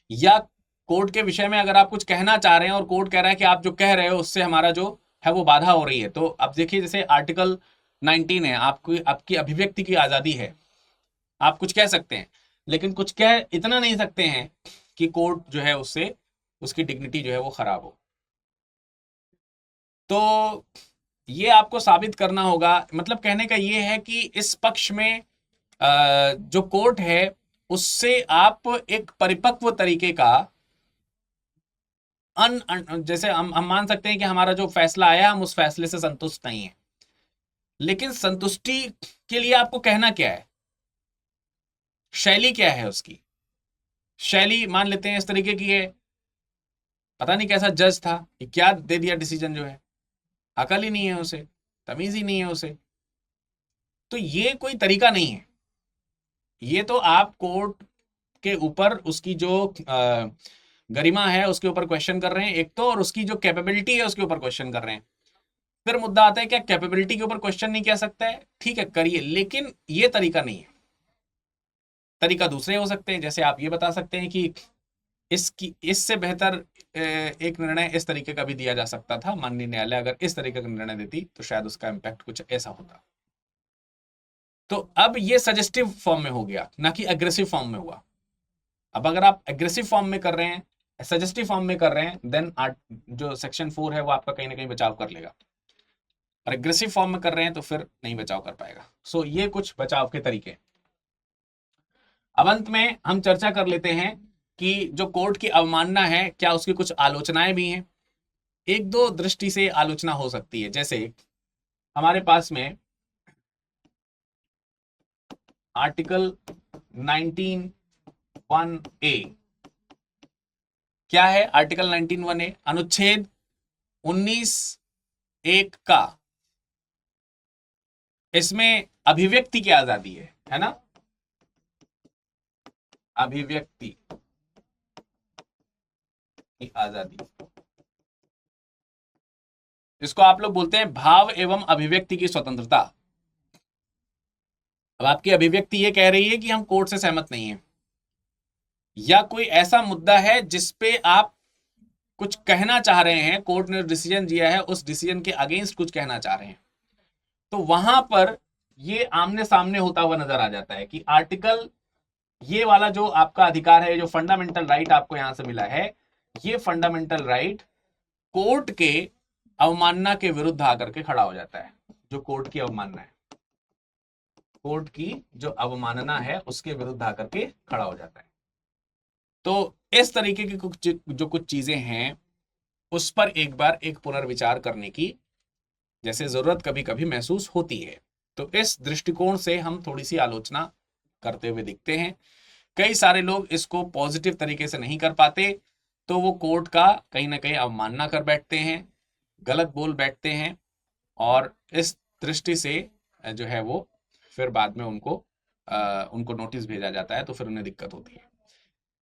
या कोर्ट के विषय में अगर आप कुछ कहना चाह रहे हैं और कोर्ट कह रहा है कि आप जो कह रहे हो उससे हमारा जो है वो बाधा हो रही है, तो अब देखिए जैसे आर्टिकल 19 है, आपकी अभिव्यक्ति की आजादी है, आप कुछ कह सकते हैं, लेकिन कुछ कह इतना नहीं सकते हैं कि कोर्ट जो है उससे उसकी डिग्निटी जो है वो खराब हो। तो ये आपको साबित करना होगा। मतलब कहने का ये है कि इस पक्ष में जो कोर्ट है उससे आप एक परिपक्व तरीके का जैसे हम मान सकते हैं कि हमारा जो फैसला आया हम उस फैसले से संतुष्ट नहीं है, लेकिन संतुष्टि के लिए आपको कहना क्या है, शैली क्या है उसकी? शैली मान लेते हैं इस तरीके की है, पता नहीं कैसा जज था, क्या दे दिया डिसीजन जो है, अकल ही नहीं है उसे, तमीज ही नहीं है उसे। तो ये कोई तरीका नहीं है। ये तो आप कोर्ट के ऊपर उसकी जो गरिमा है उसके ऊपर क्वेश्चन कर रहे हैं एक तो, और उसकी जो कैपेबिलिटी है उसके ऊपर क्वेश्चन कर रहे हैं। फिर मुद्दा आता है क्या कैपेबिलिटी के ऊपर क्वेश्चन नहीं किया सकता है? ठीक है, करिए, लेकिन ये तरीका नहीं है। तरीका दूसरे हो सकते हैं, जैसे आप ये बता सकते हैं कि इससे बेहतर एक निर्णय इस तरीके का भी दिया जा सकता था, माननीय न्यायालय अगर इस तरीके का निर्णय देती तो शायद उसका इम्पैक्ट कुछ ऐसा होता। तो अब ये सजेस्टिव फॉर्म में हो गया, ना कि एग्रेसिव फॉर्म में हुआ। अब अगर आप एग्रेसिव फॉर्म में कर रहे हैं, सजेस्टिव फॉर्म में कर रहे हैं, देन जो सेक्शन 4 है वो आपका कहीं ना कहीं बचाव कर लेगा। और एग्रेसिव फॉर्म में कर रहे हैं तो फिर नहीं बचाव कर पाएगा। सो ये कुछ बचाव के तरीके। अब अंत में हम चर्चा कर लेते हैं कि जो कोर्ट की अवमानना है, क्या उसकी कुछ आलोचनाएं भी हैं। एक दो दृष्टि से आलोचना हो सकती है। जैसे हमारे पास में आर्टिकल 19(1)(a क्या है? आर्टिकल 19(1)(a) अनुच्छेद 19(1) का, इसमें अभिव्यक्ति की आजादी है ना? अभिव्यक्ति की आजादी, इसको आप लोग बोलते हैं भाव एवं अभिव्यक्ति की स्वतंत्रता। अब आपकी अभिव्यक्ति ये कह रही है कि हम कोर्ट से सहमत नहीं है, या कोई ऐसा मुद्दा है जिसपे आप कुछ कहना चाह रहे हैं, कोर्ट ने डिसीजन दिया है उस डिसीजन के अगेंस्ट कुछ कहना चाह रहे हैं, तो वहां पर ये आमने सामने होता हुआ नजर आ जाता है कि आर्टिकल, ये वाला जो आपका अधिकार है, जो फंडामेंटल राइट आपको यहां से मिला है, ये फंडामेंटल राइट कोर्ट के अवमानना के विरुद्ध आकर के खड़ा हो जाता है। जो कोर्ट की अवमानना है, कोर्ट की जो अवमानना है उसके विरुद्ध आकर के खड़ा हो जाता है। तो इस तरीके की कुछ चीजें हैं, उस पर एक बार एक पुनर्विचार करने की जैसे जरूरत कभी कभी महसूस होती है। तो इस दृष्टिकोण से हम थोड़ी सी आलोचना करते हुए दिखते हैं। कई सारे लोग इसको पॉजिटिव तरीके से नहीं कर पाते, तो वो कोर्ट का कहीं ना कहीं अवमानना कर बैठते हैं, गलत बोल बैठते हैं, और इस दृष्टि से जो है वो फिर बाद में उनको नोटिस भेजा जाता है, तो फिर उन्हें दिक्कत होती है।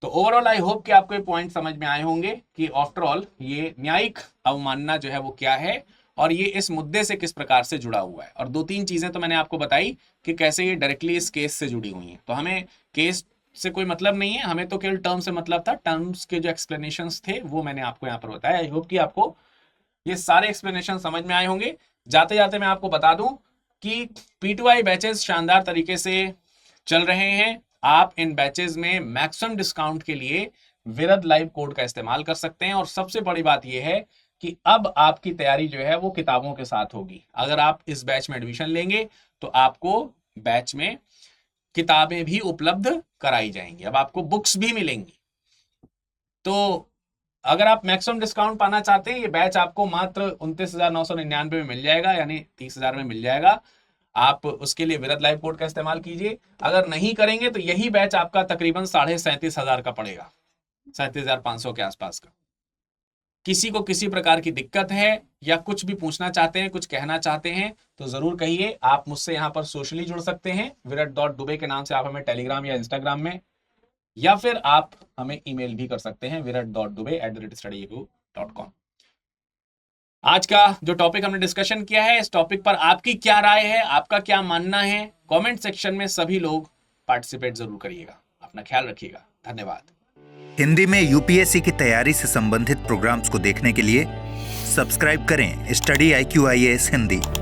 तो ओवरऑल आई होप कि आपको ये पॉइंट समझ में आए होंगे कि आफ्टर ऑल ये न्यायिक अवमानना जो है वो क्या है, और ये इस मुद्दे से किस प्रकार से जुड़ा हुआ है। और दो तीन चीजें तो मैंने आपको बताई कि कैसे ये डायरेक्टली इस केस से जुड़ी हुई हैं। तो हमें केस से कोई मतलब नहीं है, हमें तो केवल टर्म से मतलब था। टर्म्स के जो एक्सप्लेनेशंस थे वो मैंने आपको यहाँ पर बताया। आई होप कि आपको ये सारे एक्सप्लेनेशन समझ में आए होंगे। जाते जाते मैं आपको बता दूं कि P2I बैचेस शानदार तरीके से चल रहे हैं। आप इन बैचेस में मैक्सिमम डिस्काउंट के लिए विरद लाइव कोड का इस्तेमाल कर सकते हैं। और सबसे बड़ी बात यह है कि अब आपकी तैयारी जो है वो किताबों के साथ होगी। अगर आप इस बैच में एडमिशन लेंगे तो आपको बैच में किताबें भी उपलब्ध कराई जाएंगी, अब आपको बुक्स भी मिलेंगी। तो अगर आप मैक्सिमम डिस्काउंट पाना चाहते हैं, ये बैच आपको मात्र 29,999 में मिल जाएगा, यानी 30,000 में मिल जाएगा। आप उसके लिए विरद लाइव कोड का इस्तेमाल कीजिए। अगर नहीं करेंगे तो यही बैच आपका तकरीबन 37,500 का पड़ेगा, 37,500 के आसपास का। किसी को किसी प्रकार की दिक्कत है या कुछ भी पूछना चाहते हैं, कुछ कहना चाहते हैं, तो जरूर कहिए। आप मुझसे यहाँ पर सोशली जुड़ सकते हैं, virat.dubey के नाम से आप हमें टेलीग्राम या इंस्टाग्राम में, या फिर आप हमें ईमेल भी कर सकते हैं virat.dubey@studyiq.com। आज का जो टॉपिक हमने डिस्कशन किया है, इस टॉपिक पर आपकी क्या राय है, आपका क्या मानना है, कमेंट सेक्शन में सभी लोग पार्टिसिपेट जरूर करिएगा। अपना ख्याल रखिएगा। धन्यवाद। हिंदी में यूपीएससी की तैयारी से संबंधित प्रोग्राम्स को देखने के लिए सब्सक्राइब करें स्टडी IQ IAS हिंदी।